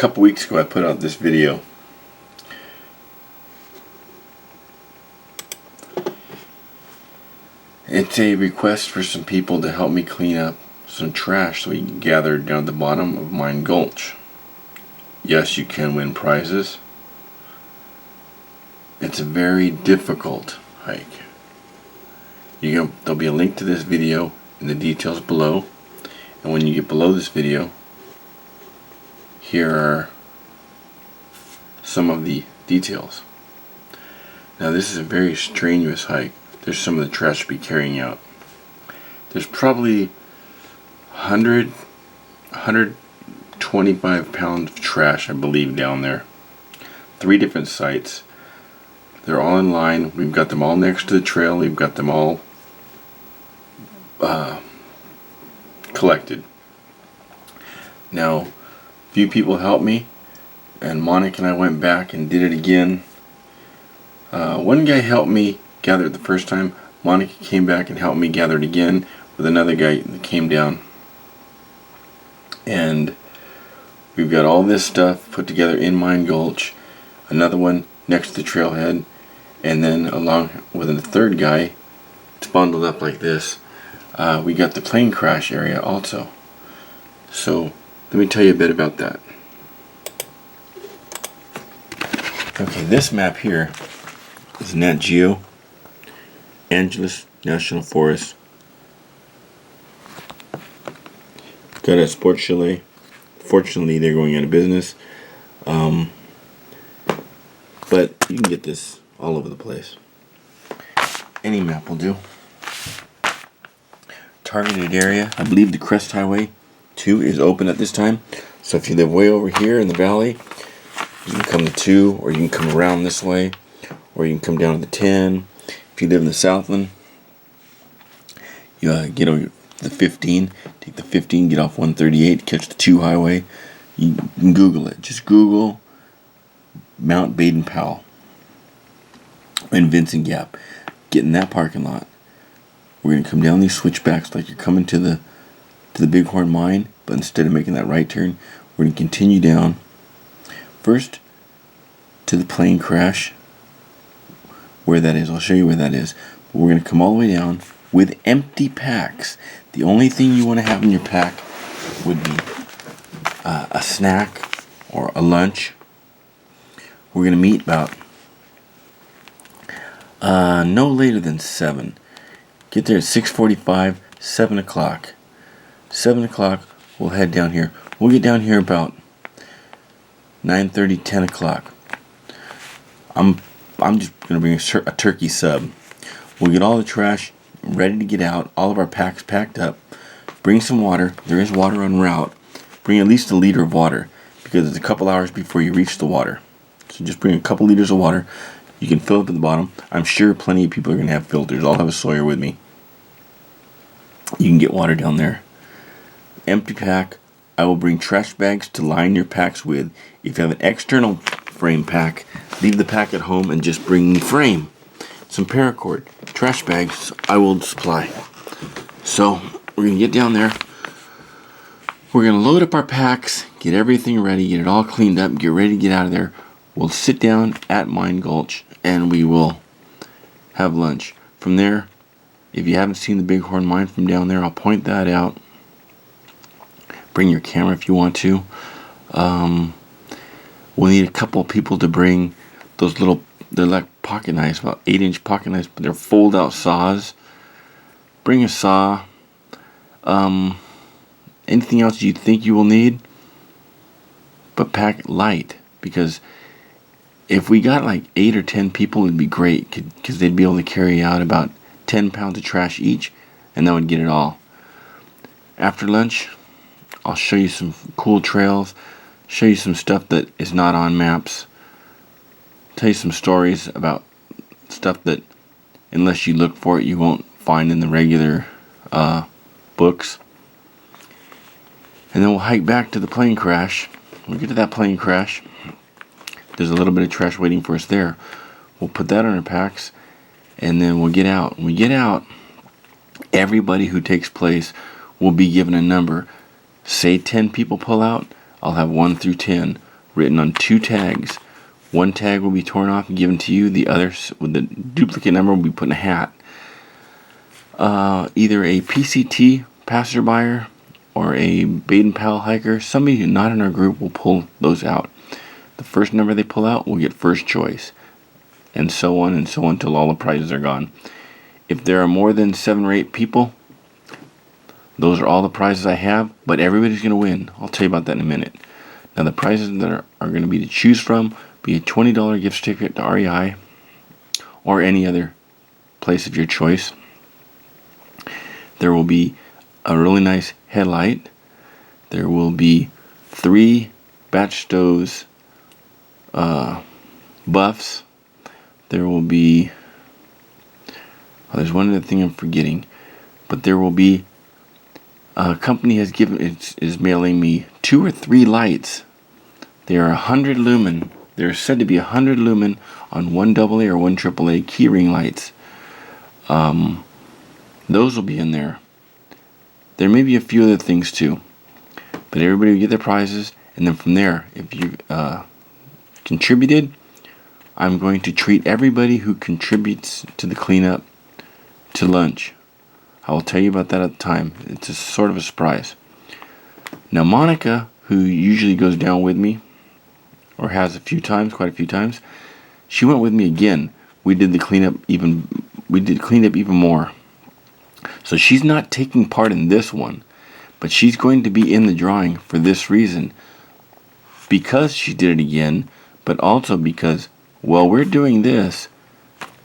couple weeks ago I put out this video. It's a request for some people to help me clean up some trash that we gathered down at the bottom of Mine Gulch. Yes, you can win prizes. It's a very difficult hike. There'll be a link to this video in the details below, and when you get below this video, here are some of the details. Now this is a very strenuous hike. There's some of the trash to be carrying out. There's probably 125 pounds of trash, I believe, down there. 3 different sites. They're all in line. We've got them all next to the trail. We've got them all collected. Now, few people helped me, and Monica and I went back and did it again. One guy helped me gather it the first time. Monica came back and helped me gather it again with another guy that came down. And we've got all this stuff put together in Mine Gulch, another one next to the trailhead, and then along with a third guy, it's bundled up like this. We got the plane crash area also. So let me tell you a bit about that. Okay, this map here is Nat Geo, Angeles National Forest. Got a sports chalet. Fortunately, they're going out of business. But you can get this all over the place. Any map will do. Targeted area. I believe the Crest Highway 2 is open at this time. So if you live way over here in the valley, you can come to 2, or you can come around this way, or you can come down to the 10. If you live in the Southland, you get over the 15. Take the 15, get off 138, catch the 2 highway. You can Google it. Just Google Mount Baden Powell and Vincent Gap. Get in that parking lot. We're going to come down these switchbacks like you're coming to the Bighorn Mine, but instead of making that right turn, we're going to continue down first to the plane crash, where that is. I'll show you where that is. But we're going to come all the way down with empty packs. The only thing you want to have in your pack would be a snack or a lunch. We're going to meet about no later than 7. Get there at 6:45, 7 o'clock. 7 o'clock, we'll head down here. We'll get down here about 9:30, 10 o'clock. I'm just going to bring a turkey sub. We'll get all the trash ready to get out, all of our packs packed up. Bring some water. There is water en route. Bring at least a liter of water, because it's a couple hours before you reach the water. So just bring a couple liters of water. You can fill up at the bottom. I'm sure plenty of people are going to have filters. I'll have a Sawyer with me. You can get water down there. Empty pack. I will bring trash bags to line your packs with. If you have an external frame pack, leave the pack at home and just bring the frame. Some paracord. Trash bags I will supply. So we're going to get down there. We're going to load up our packs, get everything ready, get it all cleaned up, get ready to get out of there. We'll sit down at Mine Gulch and we will have lunch. From there, if you haven't seen the Bighorn Mine from down there, I'll point that out. Bring your camera if you want to. We'll need a couple of people to bring those little, they're like pocket knives, about 8-inch pocket knives, but they're fold-out saws. Bring a saw. Anything else you think you will need, but pack it light, because if we got like 8 or 10 people, it'd be great, because they'd be able to carry out about 10 pounds of trash each, and that would get it all. After lunch, I'll show you some cool trails, show you some stuff that is not on maps, tell you some stories about stuff that, unless you look for it, you won't find in the regular books. And then we'll hike back to the plane crash. We'll get to that plane crash. There's a little bit of trash waiting for us there. We'll put that on our packs, and then we'll get out. When we get out, everybody who takes place will be given a number. Say 10 people pull out, I'll have 1 through 10. written on 2 tags. One tag will be torn off and given to you. The other, with the duplicate number, will be put in a hat. Either a PCT passerby or a Baden Powell hiker, somebody who's not in our group, will pull those out. The first number they pull out will get first choice, and so on until all the prizes are gone. If there are more than 7 or 8 people, those are all the prizes I have, but everybody's going to win. I'll tell you about that in a minute. Now, the prizes that are going to be to choose from be a $20 gift certificate to REI or any other place of your choice. There will be a really nice headlight. There will be 3 Batch Stoves buffs. There will be, there's one other thing I'm forgetting, but there will be a company is mailing me 2 or 3 lights. They are 100 lumen. They're said to be 100 lumen on 1 AA or 1 AAA keyring lights. Those will be in there. There may be a few other things too, but everybody will get their prizes, and then from there, if you contributed, I'm going to treat everybody who contributes to the cleanup to lunch. I will tell you about that at the time. It's a sort of a surprise. Now, Monica, who usually goes down with me, or has quite a few times, she went with me again. We did cleanup even more. So she's not taking part in this one, but she's going to be in the drawing for this reason. Because she did it again, but also because while we're doing this,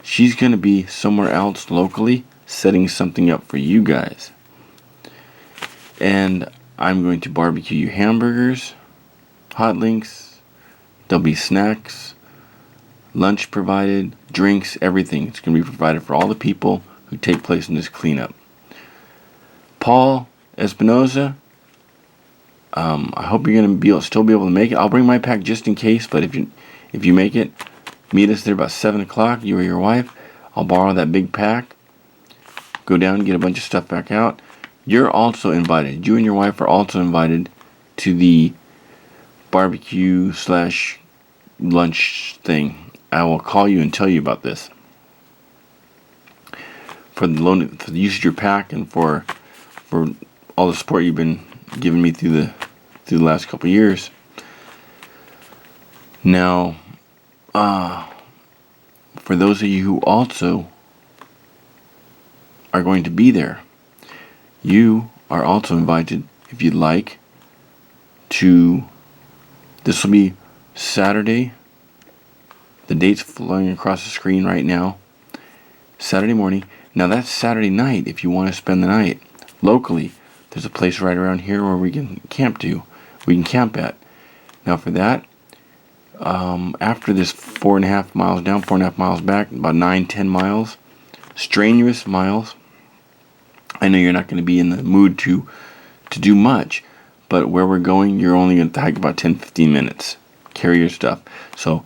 she's going to be somewhere else locally setting something up for you guys. And I'm going to barbecue you hamburgers, hot links, there'll be snacks, lunch provided, drinks, everything. It's going to be provided for all the people who take place in this cleanup. Paul Espinoza, I hope you're going to still be able to make it. I'll bring my pack just in case, but if you make it, meet us there about 7 o'clock, you or your wife. I'll borrow that big pack, go down and get a bunch of stuff back out. You're also invited. You and your wife are also invited to the barbecue / lunch thing. I will call you and tell you about this. For the use of your pack and for all the support you've been giving me through the last couple of years. Now, for those of you who also are going to be there, you are also invited, if you'd like, to, this will be Saturday. The date's flowing across the screen right now. Saturday morning. Now that's Saturday night if you want to spend the night locally. There's a place right around here where we can camp at. Now for that, after this 4.5 miles down, 4.5 miles back, about 9-10 miles, strenuous miles. I know you're not going to be in the mood to do much, but where we're going, you're only going to hike about 10-15 minutes. Carry your stuff. So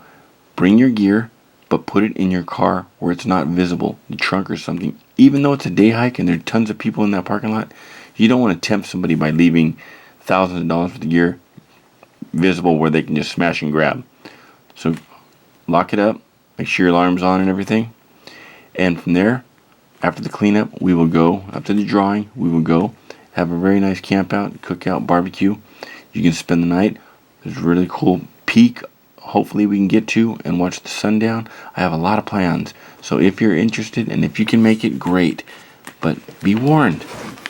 bring your gear, but put it in your car where it's not visible, the trunk or something. Even though it's a day hike and there are tons of people in that parking lot, you don't want to tempt somebody by leaving thousands of dollars worth of gear visible where they can just smash and grab. So lock it up, make sure your alarm's on and everything. And from there, after the cleanup, we will go, after the drawing, we will go have a very nice camp out, cookout, barbecue. You can spend the night. There's a really cool peak hopefully we can get to and watch the sundown. I have a lot of plans. So if you're interested and if you can make it, great. But be warned,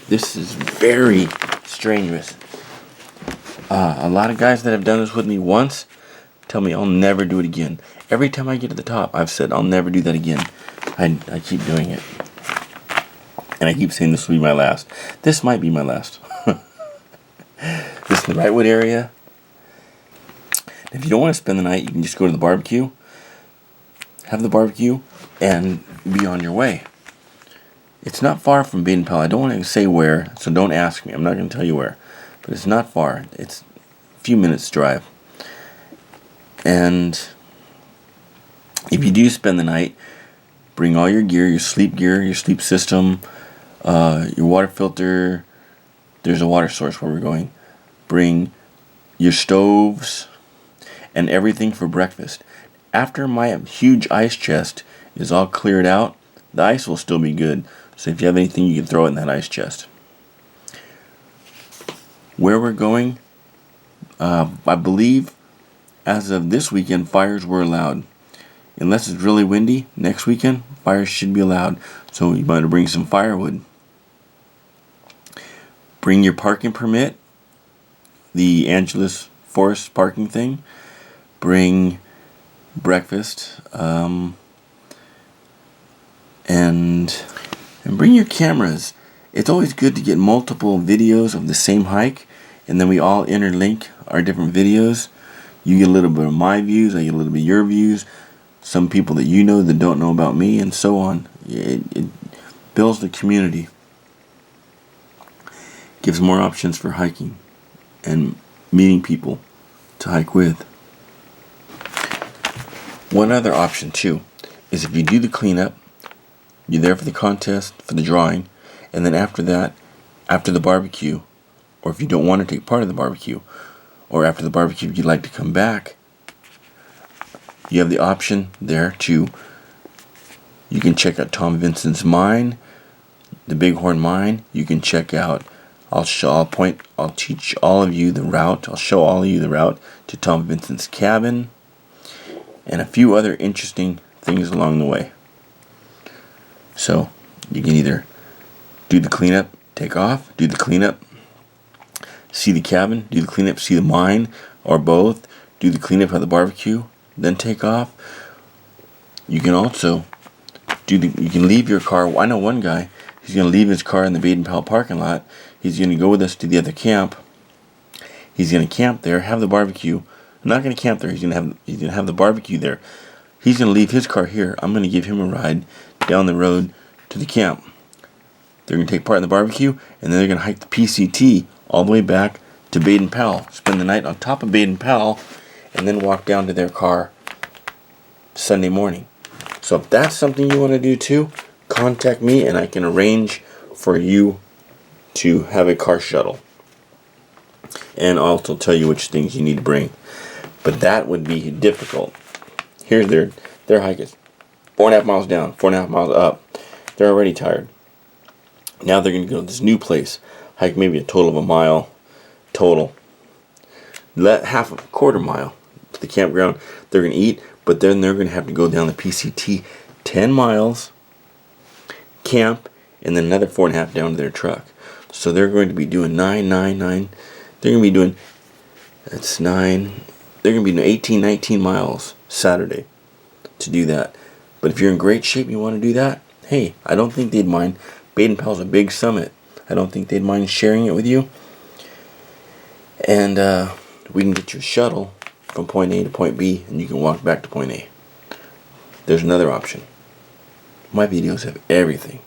this is very strenuous. A lot of guys that have done this with me once tell me I'll never do it again. Every time I get to the top, I've said I'll never do that again. I keep doing it. And I keep saying this will be my last. This might be my last. This is the Wrightwood area. If you don't want to spend the night, you can just go to the barbecue, have the barbecue, and be on your way. It's not far from Baden Powell. I don't want to say where, so don't ask me. I'm not going to tell you where. But it's not far. It's a few minutes drive. And if you do spend the night, bring all your gear, your sleep system, your water filter. There's a water source where we're going. Bring your stoves. and everything for breakfast. After my huge ice chest is all cleared out, the ice will still be good. So if you have anything, you can throw it in that ice chest. Where we're going, I believe as of this weekend, fires were allowed. Unless it's really windy, next weekend, fires should be allowed. So you might bring some firewood. Bring your parking permit, the Angeles Forest parking thing. Bring breakfast, and bring your cameras. It's always good to get multiple videos of the same hike, and then we all interlink our different videos. You get a little bit of my views, I get a little bit of your views, some people that you know that don't know about me, and so on. It builds the community, gives more options for hiking and meeting people to hike with. One other option too is if you do the cleanup, you're there for the contest, for the drawing, and then after that, after the barbecue, or if you don't want to take part of the barbecue, or after the barbecue if you'd like to come back, you have the option there to, you can check out Tom Vincent's mine, the Bighorn Mine. You can check out, I'll teach all of you the route, I'll show all of you the route to Tom Vincent's cabin, and a few other interesting things along the way. So you can either do the cleanup, take off, do the cleanup, see the cabin, do the cleanup, see the mine, or both, do the cleanup, have the barbecue, then take off. You can also you can leave your car. I know one guy, he's going to leave his car in the Baden Powell parking lot. He's going to go with us to the other camp. He's going to camp there, have the barbecue. I'm not going to camp there. He's going to have the barbecue there. He's going to leave his car here. I'm going to give him a ride down the road to the camp. They're going to take part in the barbecue, and then they're going to hike the PCT all the way back to Baden Powell. Spend the night on top of Baden Powell, and then walk down to their car Sunday morning. So if that's something you want to do too, contact me and I can arrange for you to have a car shuttle. And I'll also tell you which things you need to bring. But that would be difficult. Here's their hike is 4.5 miles down, 4.5 miles up. They're already tired. Now they're going to go to this new place, hike maybe a total of a mile total. Let half a quarter mile to the campground. They're going to eat, but then they're going to have to go down the PCT 10 miles, camp, and then another 4.5 down to their truck. So they're going to be doing 9. They're going to be doing, that's 9. They're going to be doing 18, 19 miles Saturday to do that. But if you're in great shape and you want to do that, hey, I don't think they'd mind. Baden Powell's a big summit. I don't think they'd mind sharing it with you. And we can get you a shuttle from point A to point B, and you can walk back to point A. There's another option. My videos have everything.